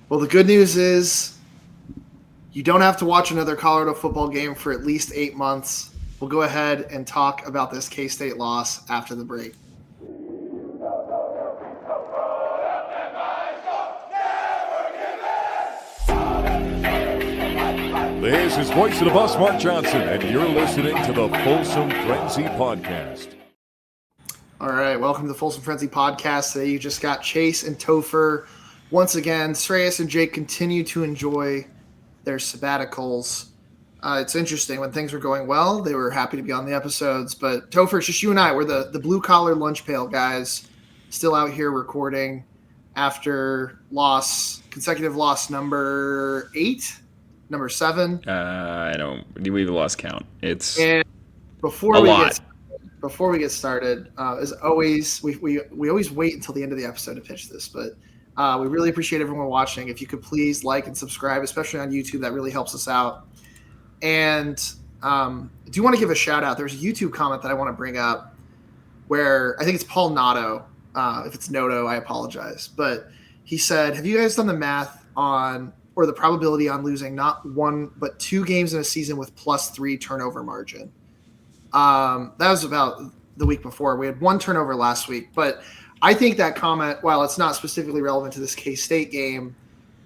Well, the good news is you don't have to watch another Colorado football game for at least 8 months. We'll go ahead and talk about this K-State loss after the break. This is Voice of the Bus, Mark Johnson, and you're listening to the Folsom Frenzy Podcast. All right, welcome to the Folsom Frenzy Podcast. Today you just got Chase and Topher. Once again, Shreyas and Jake continue to enjoy their sabbaticals. It's interesting. When things were going well, they were happy to be on the episodes. But Topher, it's just you and I. We're the blue-collar lunch pail guys still out here recording after consecutive loss number 8, number 7. We've lost count. It's and before a we lot. Before we get started, as always, we always wait until the end of the episode to pitch this, but we really appreciate everyone watching. If you could please like and subscribe, especially on YouTube, that really helps us out. And I do want to give a shout out. There's a YouTube comment that I want to bring up where I think it's Paul Noto. If it's Noto, I apologize. But he said, have you guys done the math on or the probability on losing not one but 2 games in a season with +3 turnover margin? That was about the week before. We had 1 turnover last week, but I think that comment, while it's not specifically relevant to this K-State game,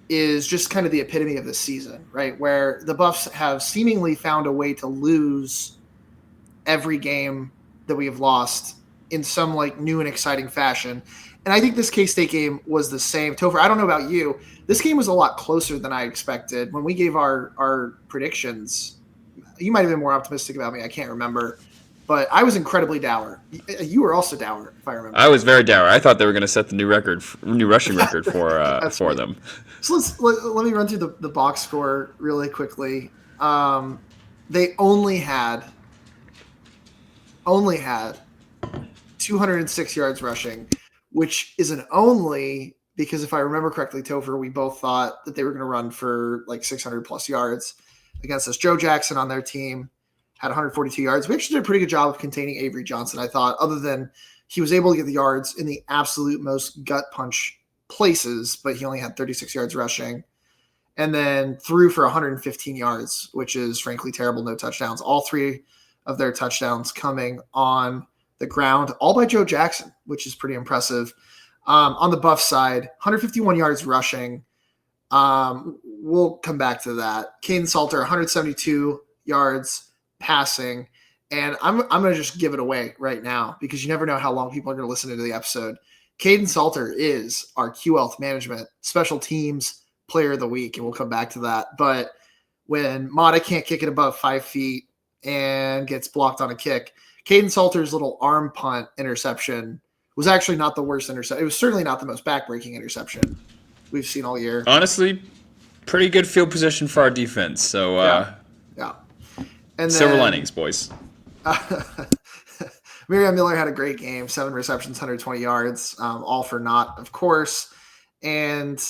is just kind of the epitome of this season, right? Where the Buffs have seemingly found a way to lose every game that we have lost in some like new and exciting fashion. And I think this K-State game was the same. Topher, I don't know about you. This game was a lot closer than I expected. When we gave our predictions, you might have been more optimistic about me. I can't remember. But I was incredibly dour. You were also dour, if I remember. I was very dour. I thought they were going to set the new rushing record for them. So let me run through the box score really quickly. They only had 206 yards rushing, which is an only because if I remember correctly, Topher, we both thought that they were going to run for like 600 plus yards against us. Joe Jackson on their team had 142 yards. We actually did a pretty good job of containing Avery Johnson, I thought, other than he was able to get the yards in the absolute most gut punch places, but he only had 36 yards rushing and then threw for 115 yards, which is frankly terrible. No touchdowns. All 3 of their touchdowns coming on the ground, all by Joe Jackson, which is pretty impressive. On the Buff side, 151 yards rushing. We'll come back to that. Caden Salter, 172 yards passing. And I'm going to just give it away right now because you never know how long people are going to listen to the episode. Caden Salter is our QL management special teams player of the week, and we'll come back to that. But when Mata can't kick it above 5 feet and gets blocked on a kick, Caden Salter's little arm punt interception was actually not the worst interception. It was certainly not the most backbreaking interception we've seen all year. Honestly, pretty good field position for our defense. So, yeah. And silver linings, boys. Miriam Miller had a great game, 7 receptions, 120 yards, all for naught, of course. And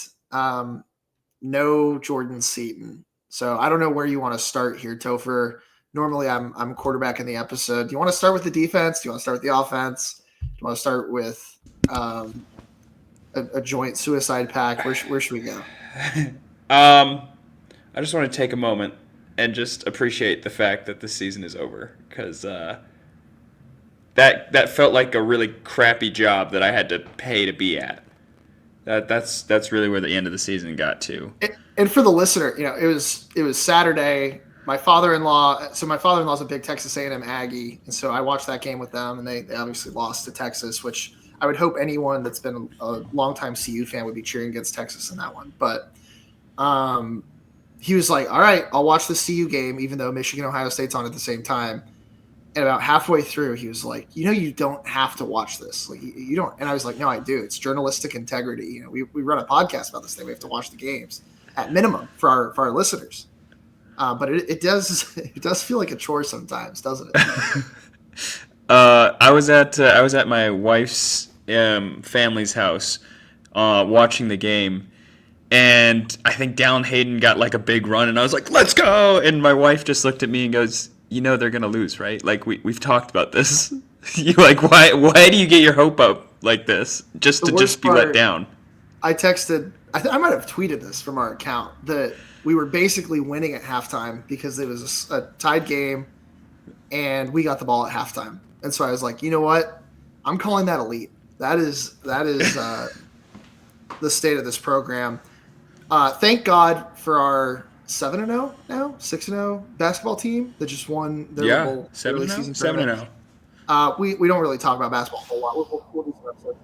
no Jordan Seaton. So I don't know where you want to start here, Topher. Normally I'm quarterbacking the episode. Do you want to start with the defense? Do you want to start with the offense? Do you want to start with a joint suicide pact? Where should we go? I just want to take a moment and just appreciate the fact that the season is over because that felt like a really crappy job that I had to pay to be at. That's really where the end of the season got to. And for the listener, it was Saturday. My father-in-law's a big Texas A&M Aggie, and so I watched that game with them, and they obviously lost to Texas, which I would hope anyone that's been a longtime CU fan would be cheering against Texas in that one. But he was like, all right, I'll watch the CU game, even though Michigan, Ohio State's on at the same time. And about halfway through, he was like, you don't have to watch this. Like, you don't. And I was like, no, I do. It's journalistic integrity. We run a podcast about this thing. We have to watch the games at minimum for our listeners. But it does feel like a chore sometimes, doesn't it? I was at my wife's family's house watching the game, and I think Dallin Hayden got like a big run, and I was like, "Let's go!" And my wife just looked at me and goes, "They're gonna lose, right? Like we've talked about this. You like why do you get your hope up like this just to be let down?" I texted I might have tweeted this from our account that we were basically winning at halftime because it was a tied game and we got the ball at halftime. And so I was like, you know what? I'm calling that elite. That is the state of this program. Thank God for our 7-0 now, 6-0 basketball team that just won their little early season 7-0. We don't really talk about basketball a whole lot. We'll do some episodes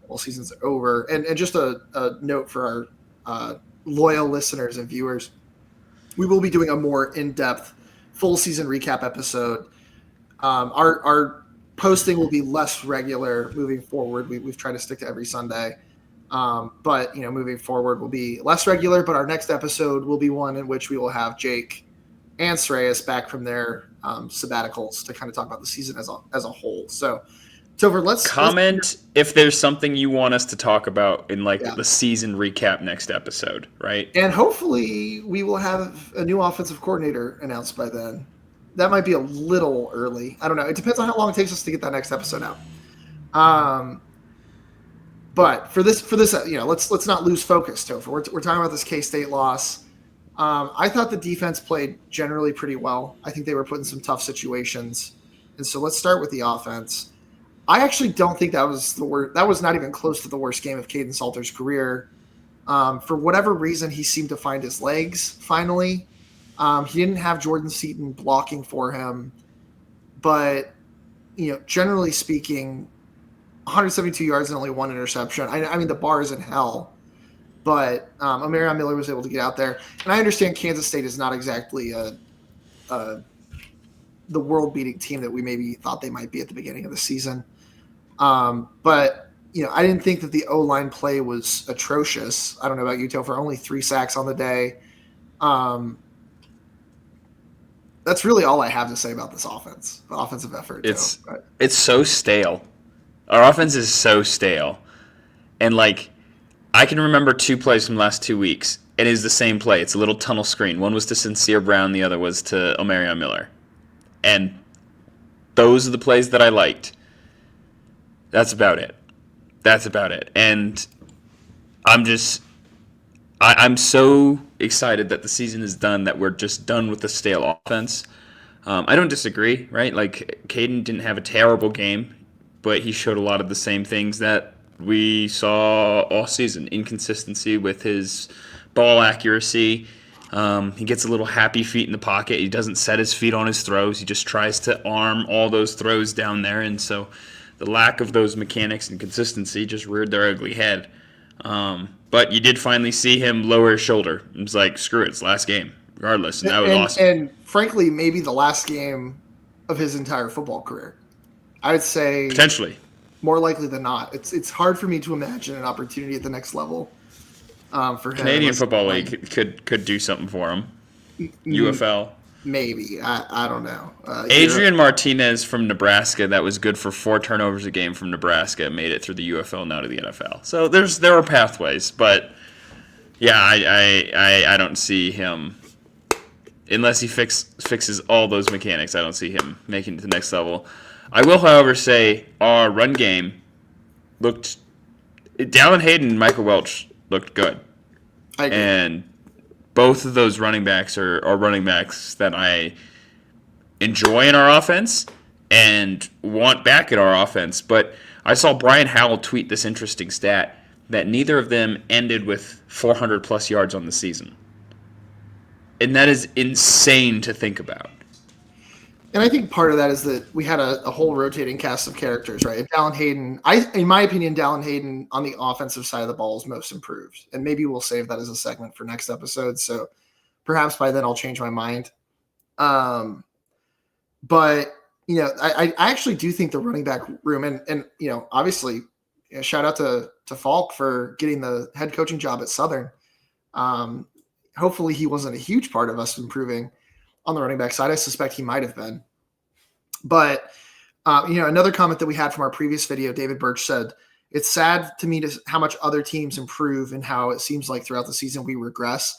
when season's over. And just a note for our loyal listeners and viewers, we will be doing a more in-depth full season recap episode. Our posting will be less regular moving forward. We've tried to stick to every Sunday. But moving forward will be less regular, but our next episode will be one in which we will have Jake and Sreyas back from their sabbaticals to kind of talk about the season as a whole. So Topher, let's comment if there's something you want us to talk about in the season recap next episode, right? And hopefully we will have a new offensive coordinator announced by then. That might be a little early. I don't know. It depends on how long it takes us to get that next episode out. But for this, let's not lose focus, Topher. We're talking about this K-State loss. I thought the defense played generally pretty well. I think they were put in some tough situations. And so let's start with the offense. I actually don't think that was the worst. That was not even close to the worst game of Caden Salter's career. For whatever reason, he seemed to find his legs finally. He didn't have Jordan Seaton blocking for him. But, generally speaking, 172 yards and only one interception. I mean, the bar is in hell. But Omarion Miller was able to get out there. And I understand Kansas State is not exactly the world-beating team that we maybe thought they might be at the beginning of the season. But, I didn't think that the O-line play was atrocious. I don't know about you, Topher. Only 3 sacks on the day. That's really all I have to say about this offense, the offensive effort. It's so stale. Our offense is so stale. And, I can remember 2 plays from the last 2 weeks. It is the same play. It's a little tunnel screen. One was to Sincere Brown. The other was to Omarion Miller. And those are the plays that I liked. That's about it. And I'm so excited that the season is done, that we're just done with the stale offense. I don't disagree, right? Caden didn't have a terrible game, but he showed a lot of the same things that we saw all season. Inconsistency with his ball accuracy. He gets a little happy feet in the pocket. He doesn't set his feet on his throws. He just tries to arm all those throws down there. And so the lack of those mechanics and consistency just reared their ugly head. But you did finally see him lower his shoulder. It was like, screw it, it's last game, regardless. And that was awesome. And frankly, maybe the last game of his entire football career. I would say potentially. More likely than not. It's hard for me to imagine an opportunity at the next level for him. Canadian Football League could do something for him. UFL. Maybe. I don't know. Adrian Martinez from Nebraska, that was good for 4 turnovers a game from Nebraska, made it through the UFL, now to the NFL. So there are pathways, but yeah, I don't see him, unless he fixes all those mechanics, I don't see him making it to the next level. I will, however, say our run game looked – Dallin Hayden and Michael Welch looked good. I agree. And both of those running backs are running backs that I enjoy in our offense and want back in our offense. But I saw Brian Howell tweet this interesting stat that neither of them ended with 400-plus yards on the season. And that is insane to think about. And I think part of that is that we had a whole rotating cast of characters, right? If Dallin Hayden, in my opinion, Dallin Hayden on the offensive side of the ball is most improved. And maybe we'll save that as a segment for next episode. So perhaps by then I'll change my mind. But, I actually do think the running back room and obviously shout out to Falk for getting the head coaching job at Southern. Hopefully he wasn't a huge part of us improving on the running back side. I suspect he might have been. But, another comment that we had from our previous video, David Birch said, it's sad to me how much other teams improve and how it seems like throughout the season we regress.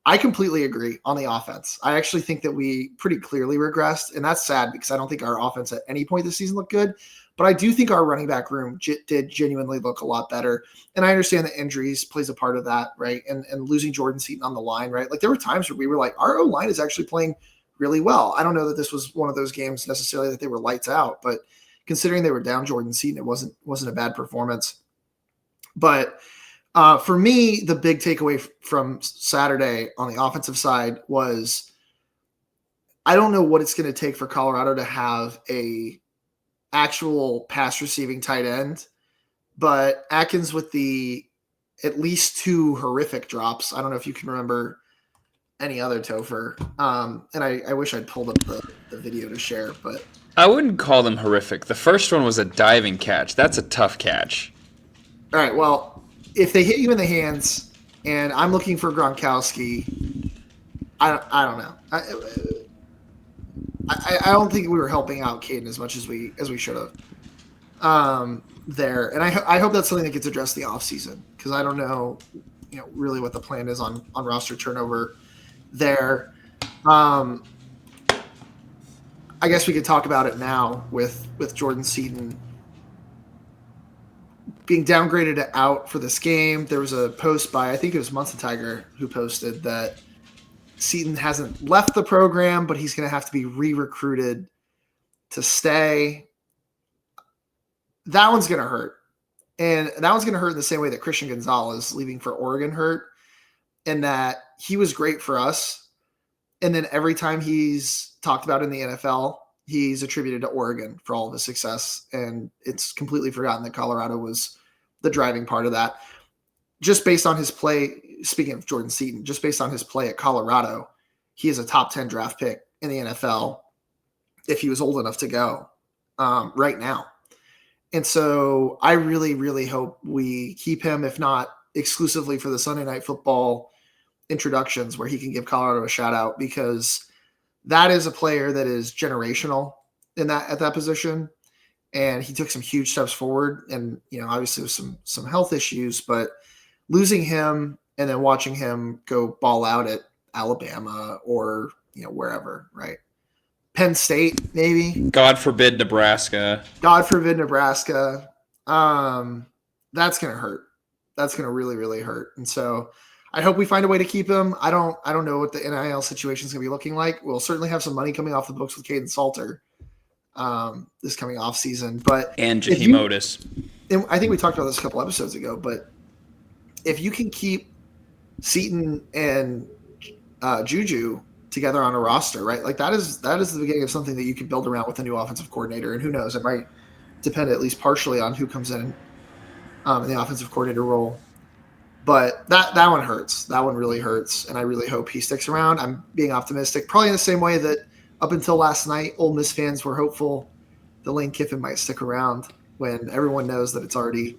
I completely agree on the offense. I actually think that we pretty clearly regressed, and that's sad because I don't think our offense at any point this season looked good. But I do think our running back room did genuinely look a lot better. And I understand that injuries plays a part of that, right? And losing Jordan Seaton on the line, right? Like there were times where we were like, our O-line is actually playing really well. I don't know that this was one of those games necessarily that they were lights out, but considering they were down Jordan Seaton, it wasn't a bad performance. But for me, the big takeaway from Saturday on the offensive side was I don't know what it's going to take for Colorado to have a actual pass receiving tight end, but Atkins with the at least 2 horrific drops. I don't know if you can remember any other Topher. And I wish I'd pulled up the video to share, but I wouldn't call them horrific. The first one was a diving catch. That's a tough catch. All right, well, if they hit you in the hands, and I'm looking for Gronkowski, I don't know. I don't think we were helping out Caden as much as we should have there, and I hope that's something that gets addressed in the offseason because I don't know, really what the plan is on roster turnover there. I guess we could talk about it now with Jordan Seaton being downgraded to out for this game. There was a post by, I think it was Munson Tiger, who posted that Seaton hasn't left the program, but he's going to have to be re-recruited to stay. That one's going to hurt. And that one's going to hurt in the same way that Christian Gonzalez leaving for Oregon hurt, and that he was great for us. And then every time he's talked about in the NFL, he's attributed to Oregon for all of his success. And it's completely forgotten that Colorado was the driving part of that. Just based on his play, speaking of Jordan Seaton, just based on his play at Colorado, he is a top 10 draft pick in the NFL if he was old enough to go right now. And so I really, really hope we keep him, if not exclusively for the Sunday Night Football introductions, where he can give Colorado a shout out, because that is a player that is generational at that position. And he took some huge steps forward, and, obviously with some health issues, but losing him and then watching him go ball out at Alabama or, wherever, right? Penn State, maybe. God forbid Nebraska. That's going to hurt. That's going to really, really hurt. And so I hope we find a way to keep him. I don't know what the NIL situation is going to be looking like. We'll certainly have some money coming off the books with Caden Salter this coming off season. And Jaheim Otis. I think we talked about this a couple episodes ago, but if you can keep Seaton and Juju together on a roster, right? Like that is the beginning of something that you can build around with a new offensive coordinator. And who knows, it might depend at least partially on who comes in the offensive coordinator role. But that one hurts. That one really hurts. And I really hope he sticks around. I'm being optimistic, probably in the same way that up until last night, Ole Miss fans were hopeful that Lane Kiffin might stick around, when everyone knows that it's already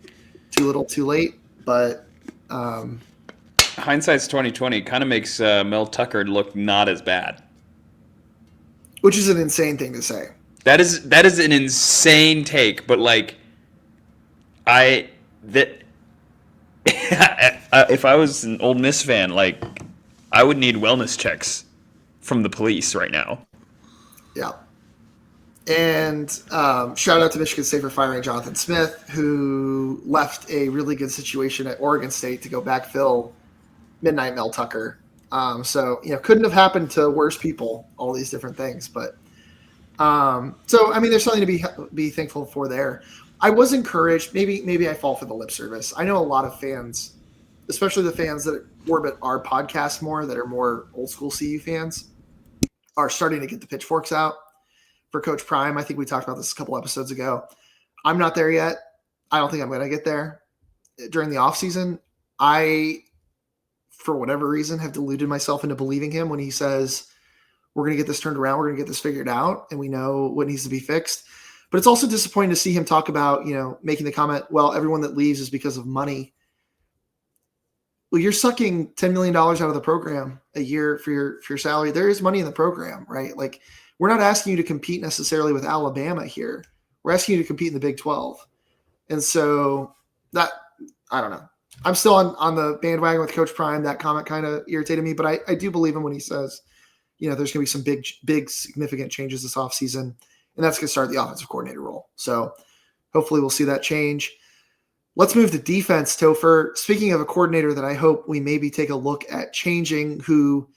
too little too late. But hindsight's 2020 kind of makes Mel Tucker look not as bad. Which is an insane thing to say. That is an insane take, but if I was an Ole Miss fan, I would need wellness checks from the police right now. Yeah. And shout out to Michigan State for firing Jonathan Smith, who left a really good situation at Oregon State to go backfill Midnight Mel Tucker. So couldn't have happened to worse people, all these different things. But so, I mean, there's something to be thankful for there. I was encouraged. Maybe I fall for the lip service. I know a lot of fans, especially the fans that orbit our podcast more, that are more old school CU fans, are starting to get the pitchforks out for Coach Prime. I think we talked about this a couple episodes ago. I'm not there yet. I don't think I'm going to get there during the offseason. I, for whatever reason, have deluded myself into believing him when he says, we're going to get this turned around, we're going to get this figured out, and we know what needs to be fixed. But it's also disappointing to see him talk about, making the comment, well, everyone that leaves is because of money. Well, you're sucking $10 million out of the program a year for your salary. There is money in the program, right? Like, we're not asking you to compete necessarily with Alabama here. We're asking you to compete in the Big 12. And so that, I don't know. I'm still on the bandwagon with Coach Prime. That comment kind of irritated me, but I do believe him when he says, there's going to be some big, significant changes this offseason, and that's going to start the offensive coordinator role. So hopefully we'll see that change. Let's move to defense, Topher. Speaking of a coordinator that I hope we maybe take a look at changing, who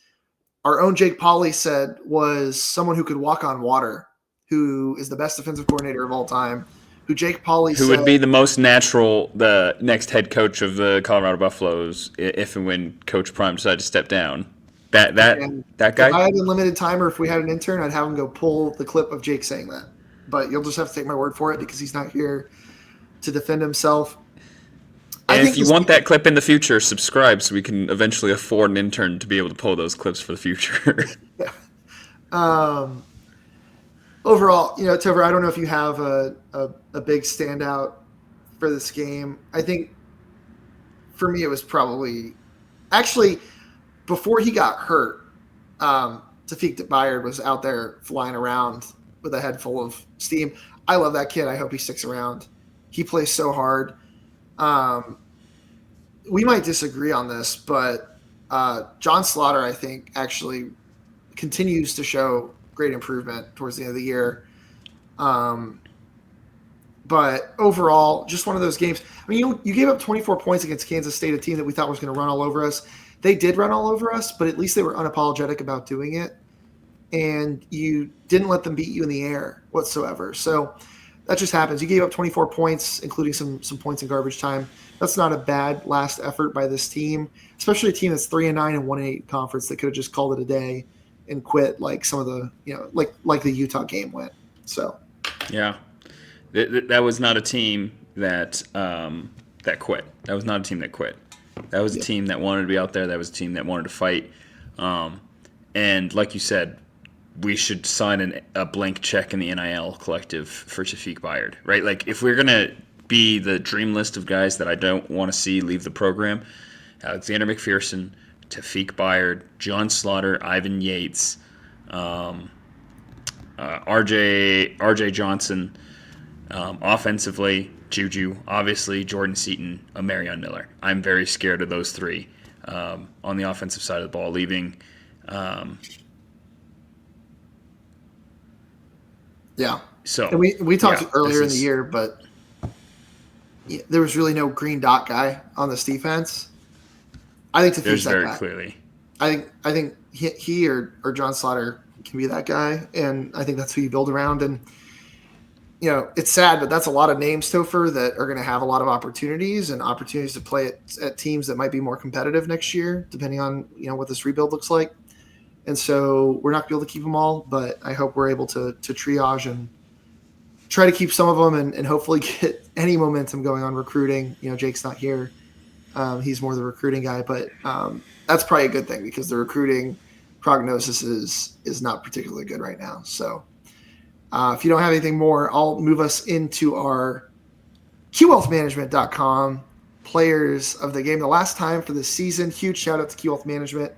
our own Jake Pauley said was someone who could walk on water, who is the best defensive coordinator of all time, who Jake Pauley Who said would be the most natural, the next head coach of the Colorado Buffaloes if and when Coach Prime decided to step down. That If guy? I had unlimited time or if we had an intern, I'd have him go pull the clip of Jake saying that. But you'll just have to take my word for it because he's not here to defend himself. And if you want that clip in the future, subscribe so we can eventually afford an intern to be able to pull those clips for the future. Yeah. Overall, Topher, I don't know if you have a big standout for this game. I think for me it was probably actually before he got hurt. Toph Bayard was out there flying around with a head full of steam. I love that kid. I hope he sticks around. He plays so hard. We might disagree on this, but John Slaughter, I think, actually continues to show great improvement towards the end of the year. But overall, just one of those games. I mean, you gave up 24 points against Kansas State, a team that we thought was going to run all over us. They did run all over us, but at least they were unapologetic about doing it. And you didn't let them beat you in the air whatsoever. So that just happens. You gave up 24 points, including some points in garbage time. That's not a bad last effort by this team, especially a team that's 3-9 and 1-8 conference that could have just called it a day and quit like some of the, like the Utah game went. So, yeah, that was not a team that quit. That was not a team that quit. That was a team that wanted to be out there. That was a team that wanted to fight. And like you said, we should sign a blank check in the NIL collective for Toph Bayard, right? Like, if we're going to be the dream list of guys that I don't want to see leave the program, Alexander McPherson, Toph Bayard, John Slaughter, Ivan Yates, RJ Johnson, offensively, Juju, obviously, Jordan Seaton, Marion Miller. I'm very scared of those three on the offensive side of the ball, leaving. Yeah. So and we talked earlier in the year, but there was really no green dot guy on this defense. I think there's very guy. Clearly. I think he or John Slaughter can be that guy, and I think that's who you build around. And it's sad, but that's a lot of names, Topher, that are going to have a lot of opportunities to play at teams that might be more competitive next year, depending on what this rebuild looks like. And so we're not going to be able to keep them all, but I hope we're able to triage and try to keep some of them and hopefully get any momentum going on recruiting. Jake's not here. He's more the recruiting guy, but that's probably a good thing because the recruiting prognosis is not particularly good right now. So if you don't have anything more, I'll move us into our QWealthManagement.com players of the game. The last time for this season, huge shout out to QWealth Management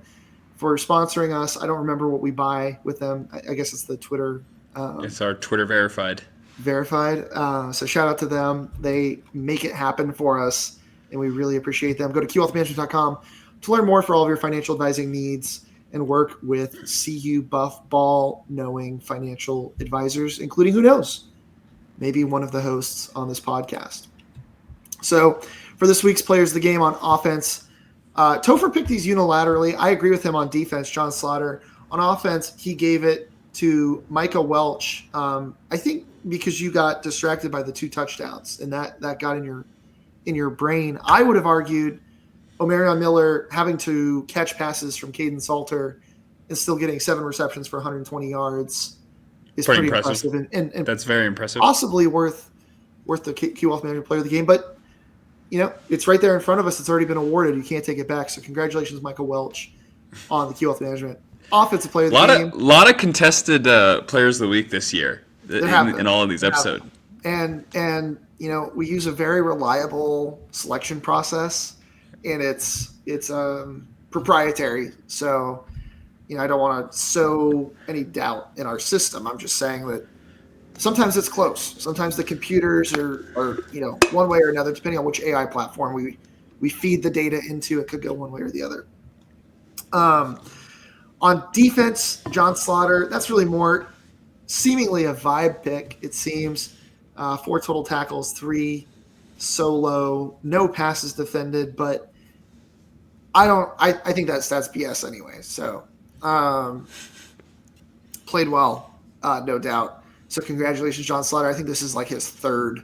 for sponsoring us. I don't remember what we buy with them. I guess it's the Twitter. It's our Twitter verified. So shout out to them. They make it happen for us, and we really appreciate them. Go to QWealthManagement.com to learn more for all of your financial advising needs and work with CU Buff Ball knowing financial advisors, including, who knows, maybe one of the hosts on this podcast. So for this week's players of the game on offense, Topher picked these unilaterally. I agree with him on defense, John Slaughter. On offense, he gave it to Micah Welch. I think because you got distracted by the 2 touchdowns and that got in your brain. I would have argued Marion Miller having to catch passes from Caden Salter and still getting 7 receptions for 120 yards is pretty impressive. And that's very impressive. Possibly worth the QWealth Management Player of the Game. But, it's right there in front of us. It's already been awarded. You can't take it back. So congratulations, Michael Welch, on the QWealth Management Offensive Player of the Game. A lot of contested Players of the Week this year in all of these episodes. And we use a very reliable selection process, and it's proprietary. So, I don't want to sow any doubt in our system. I'm just saying that sometimes it's close. Sometimes the computers are one way or another, depending on which AI platform we we feed the data into, it could go one way or the other. On defense, John Slaughter, that's really more seemingly a vibe pick, it seems. 4 total tackles, 3 solo, no passes defended, but I think that's BS anyway. So played well, no doubt. So congratulations, John Slaughter. I think this is like his 3rd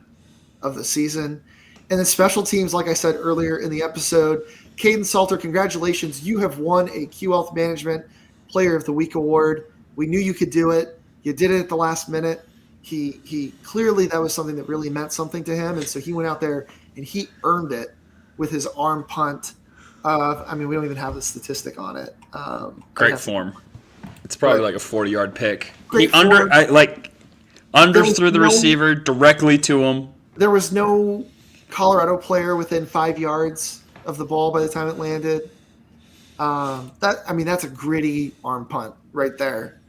of the season. And then special teams, like I said earlier in the episode, Caden Salter, congratulations. You have won a Q Health Management Player of the Week award. We knew you could do it. You did it at the last minute. He clearly, that was something that really meant something to him. And so he went out there and he earned it with his arm punt. We don't even have the statistic on it. Great form. It's probably like a 40-yard pick. Great He underthrew the receiver directly to him. There was no Colorado player within 5 yards of the ball by the time it landed. That's a gritty arm punt right there.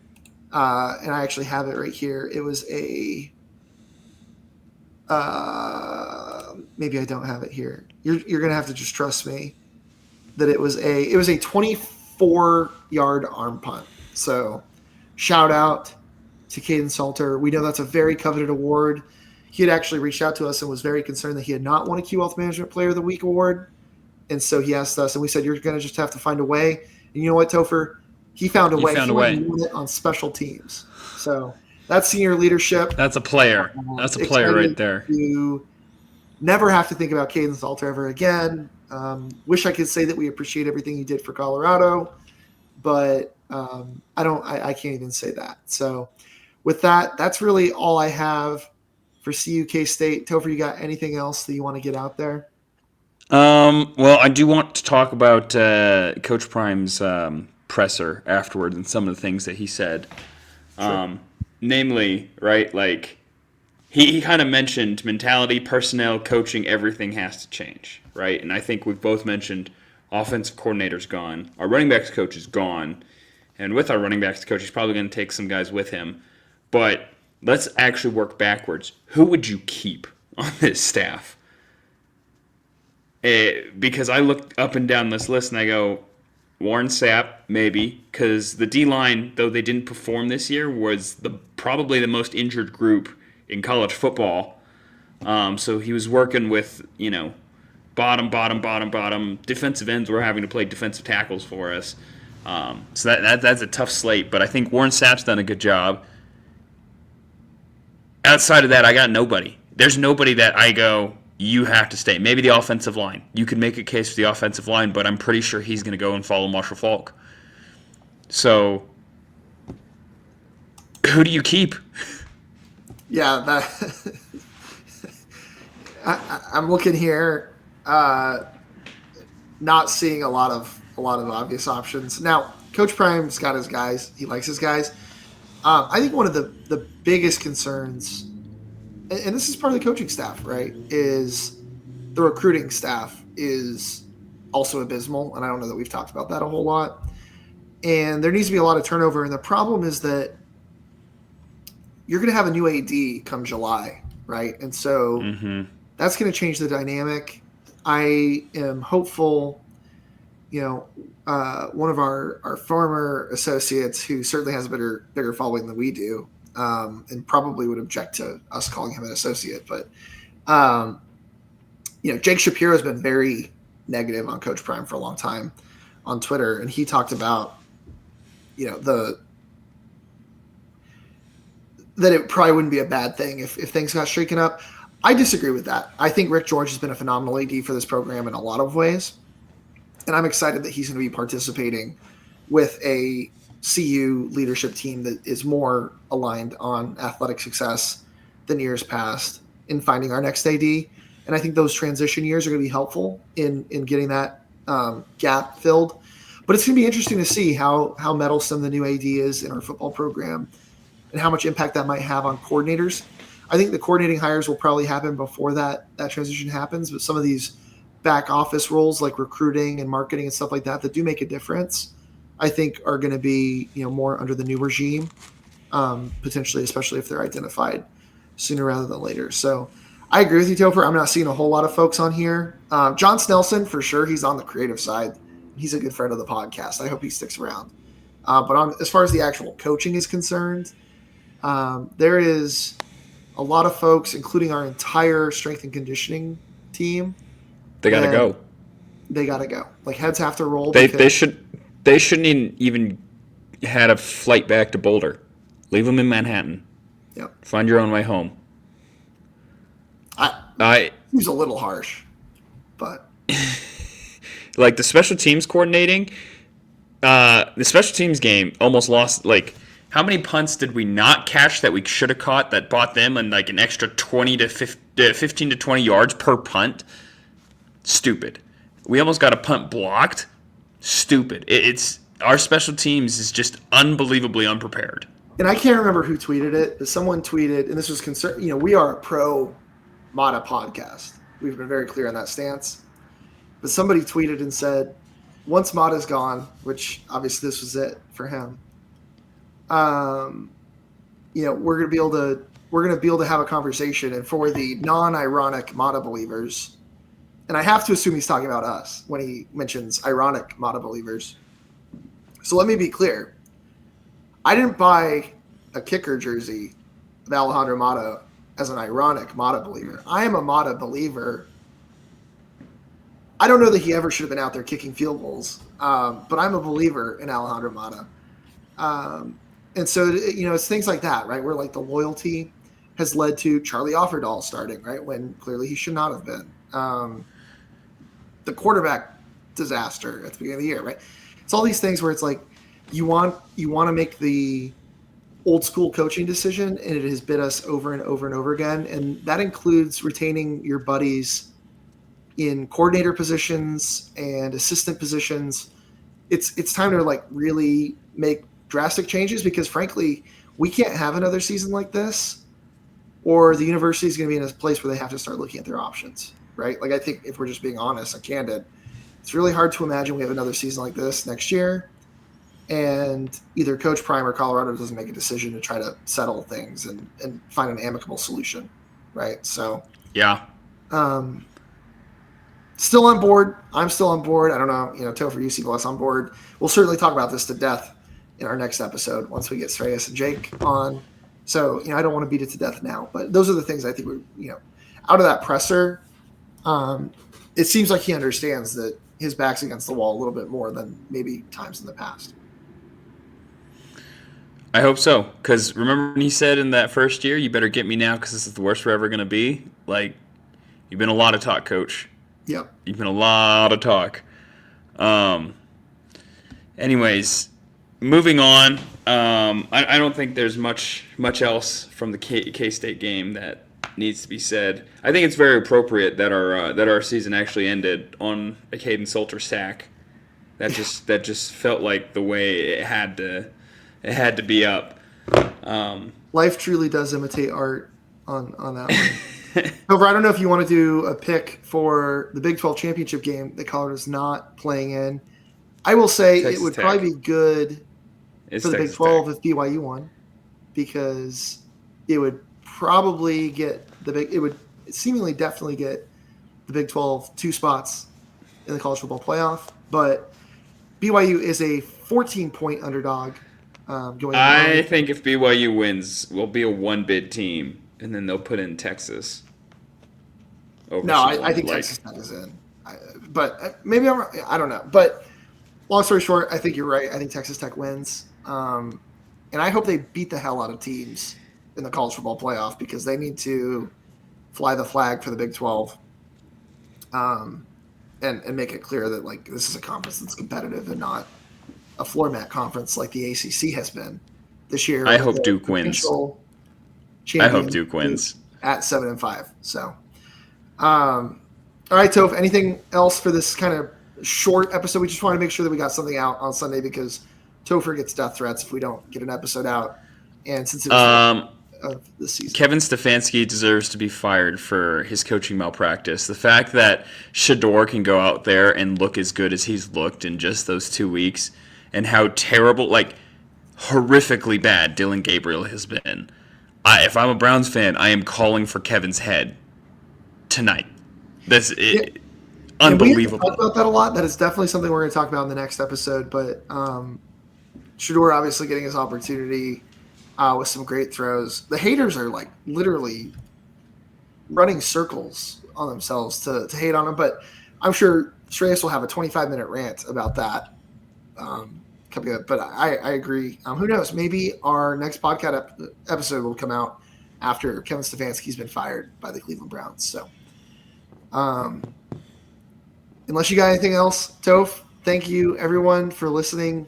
And I actually have it right here. It was maybe I don't have it here. You're gonna have to just trust me that it was a 24-yard arm punt. So shout out to Caden Salter. We know that's a very coveted award. He had actually reached out to us and was very concerned that he had not won a Q Health Management Player of the Week award. And so he asked us, and we said, you're going to just have to find a way. And you know what, Topher? He found a way. He won it on special teams. So that's senior leadership. That's a player. That's a player right there. You never have to think about Caden Salter ever again. Wish I could say that we appreciate everything he did for Colorado, but I can't even say that. So with that, that's really all I have for CU K-State. Topher, you got anything else that you want to get out there? Well, I do want to talk about Coach Prime's presser afterwards and some of the things that he said. Sure. Namely, right, like he kind of mentioned mentality, personnel, coaching, everything has to change, right? And I think we've both mentioned offensive coordinator's gone, our running backs coach is gone, and with our running backs coach, he's probably going to take some guys with him. But let's actually work backwards. Who would you keep on this staff? Because I looked up and down this list and I go, Warren Sapp, maybe, because the D-line, though they didn't perform this year, was probably the most injured group in college football. So he was working with, bottom defensive ends were having to play defensive tackles for us. So that's a tough slate, but I think Warren Sapp's done a good job. Outside of that, I got nobody. There's nobody that I go, you have to stay. Maybe the offensive line. You could make a case for the offensive line, but I'm pretty sure he's going to go and follow Marshall Faulk. So, who do you keep? Yeah, I'm looking here, not seeing a lot of obvious options. Now, Coach Prime's got his guys. He likes his guys. I think one of the biggest concerns, and this is part of the coaching staff, right, is the recruiting staff is also abysmal. And I don't know that we've talked about that a whole lot. And there needs to be a lot of turnover. And the problem is that you're going to have a new AD come July, right? And so that's going to change the dynamic. I am hopeful, one of our former associates who certainly has a bigger following than we do, and probably would object to us calling him an associate. But, Jake Shapiro has been very negative on Coach Prime for a long time on Twitter. And he talked about, that it probably wouldn't be a bad thing if things got shaken up. I disagree with that. I think Rick George has been a phenomenal AD for this program in a lot of ways. And I'm excited that he's going to be participating with a CU leadership team that is more aligned on athletic success than years past in finding our next AD. And I think those transition years are going to be helpful in getting that gap filled. But it's going to be interesting to see how meddlesome the new AD is in our football program and how much impact that might have on coordinators. I think the coordinating hires will probably happen before that transition happens, but some of these back office roles like recruiting and marketing and stuff like that do make a difference, I think are going to be, more under the new regime, potentially, especially if they're identified sooner rather than later. So I agree with you, Topher. I'm not seeing a whole lot of folks on here. John Snelson, for sure, he's on the creative side. He's a good friend of the podcast. I hope he sticks around. But as far as the actual coaching is concerned, there is a lot of folks, including our entire strength and conditioning team. They got to go. They got to go. Like, heads have to roll. They shouldn't even had a flight back to Boulder. Leave them in Manhattan. Yep. Find your own way home. He's a little harsh, but like the special teams coordinating, the special teams game almost lost. Like, how many punts did we not catch that we should have caught that bought them and like an extra 15 to 20 yards per punt? Stupid. We almost got a punt blocked. Stupid. It's our special teams is just unbelievably unprepared. And I can't remember who tweeted it, but someone tweeted, and this was concern. We are a pro Mata podcast. We've been very clear on that stance. But somebody tweeted and said, once Mata's gone, which obviously this was it for him, we're gonna be able to have a conversation. And for the non-ironic Mata believers, and I have to assume he's talking about us when he mentions ironic Mata believers. So let me be clear. I didn't buy a kicker jersey of Alejandro Mata as an ironic Mata believer. I am a Mata believer. I don't know that he ever should have been out there kicking field goals, but I'm a believer in Alejandro Mata. And so, it's things like that, right, where like the loyalty has led to Charlie Offerdahl starting, right, when clearly he should not have been. The quarterback disaster at the beginning of the year, right? It's all these things where it's like you want to make the old school coaching decision, and it has bit us over and over and over again. And that includes retaining your buddies in coordinator positions and assistant positions. It's time to like really make drastic changes, because frankly, we can't have another season like this, or the university is going to be in a place where they have to start looking at their options, right? Like, I think if we're just being honest and candid, it's really hard to imagine we have another season like this next year, and either Coach Prime or Colorado doesn't make a decision to try to settle things and find an amicable solution, right? So, yeah. Still on board. I'm still on board. I don't know, Topher, UC Bless on board. We'll certainly talk about this to death in our next episode once we get Shreyas and Jake on. So, I don't want to beat it to death now, but those are the things I think we, out of that presser, it seems like he understands that his back's against the wall a little bit more than maybe times in the past. I hope so, because remember when he said in that first year, you better get me now because this is the worst we're ever going to be? Like, you've been a lot of talk, Coach. Yep. You've been a lot of talk. Anyways, moving on. I don't think there's much else from the K-State game that needs to be said. I think it's very appropriate that our season actually ended on a Caden Salter sack. That just felt like the way it had to be up. Life truly does imitate art on that one. However, I don't know if you want to do a pick for the Big 12 championship game that Colorado's not playing in. I will say Texas it would Tech. probably be good It's for the Texas Big 12 Tech. if BYU won, because it would probably get it would seemingly definitely get the Big 12 2 spots in the college football playoff. But BYU is a 14-point underdog going. I think if BYU wins, we'll be a one-bid team, and then they'll put in Texas. I think Texas Tech is in. But maybe I don't know. But long story short, I think you're right. I think Texas Tech wins. And I hope they beat the hell out of teams in the college football playoff, because they need to fly the flag for the Big 12 and make it clear that, like, this is a conference that's competitive and not a floor mat conference like the ACC has been this year. I hope Duke wins. I hope Duke wins at 7-5. So, all right, Toph, anything else for this kind of short episode? We just want to make sure that we got something out on Sunday, because Topher gets death threats if we don't get an episode out. And since it was of the season, Kevin Stefanski deserves to be fired for his coaching malpractice. The fact that Shador can go out there and look as good as he's looked in just those 2 weeks, and how terrible, like horrifically bad Dylan Gabriel has been. If I'm a Browns fan, I am calling for Kevin's head. tonight. That's it. And we haven't Unbelievable. talked about that a lot. That is definitely something we're going to talk about in the next episode. But Shador obviously getting his opportunity with some great throws. The haters are like literally running circles on themselves to hate on him. But I'm sure Shreyas will have a 25-minute rant about that coming up. But I agree. Who knows? Maybe our next podcast episode will come out after Kevin Stefanski's been fired by the Cleveland Browns. So unless you got anything else, Toph, thank you everyone for listening.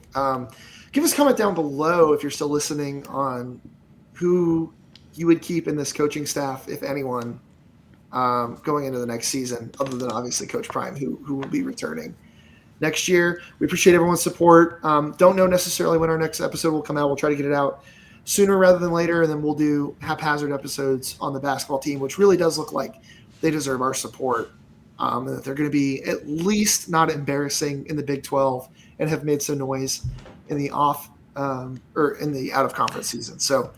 Give us a comment down below if you're still listening on who you would keep in this coaching staff, if anyone, going into the next season, other than obviously Coach Prime, who will be returning next year. We appreciate everyone's support. Don't know necessarily when our next episode will come out. We'll try to get it out sooner rather than later, and then we'll do haphazard episodes on the basketball team, which really does look like they deserve our support. And that they're going to be at least not embarrassing in the Big 12 and have made some noise in the in the out of conference season. So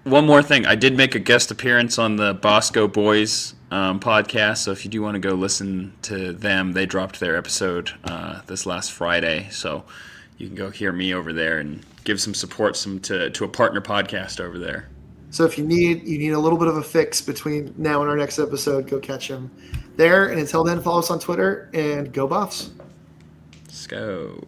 One more thing, I did make a guest appearance on the Bosco Boys podcast, so if you do want to go listen to them, they dropped their episode this last Friday, so you can go hear me over there and give some support to a partner podcast over there. So if you need a little bit of a fix between now and our next episode, go catch him there. And until then, follow us on Twitter and go Buffs. Let's go.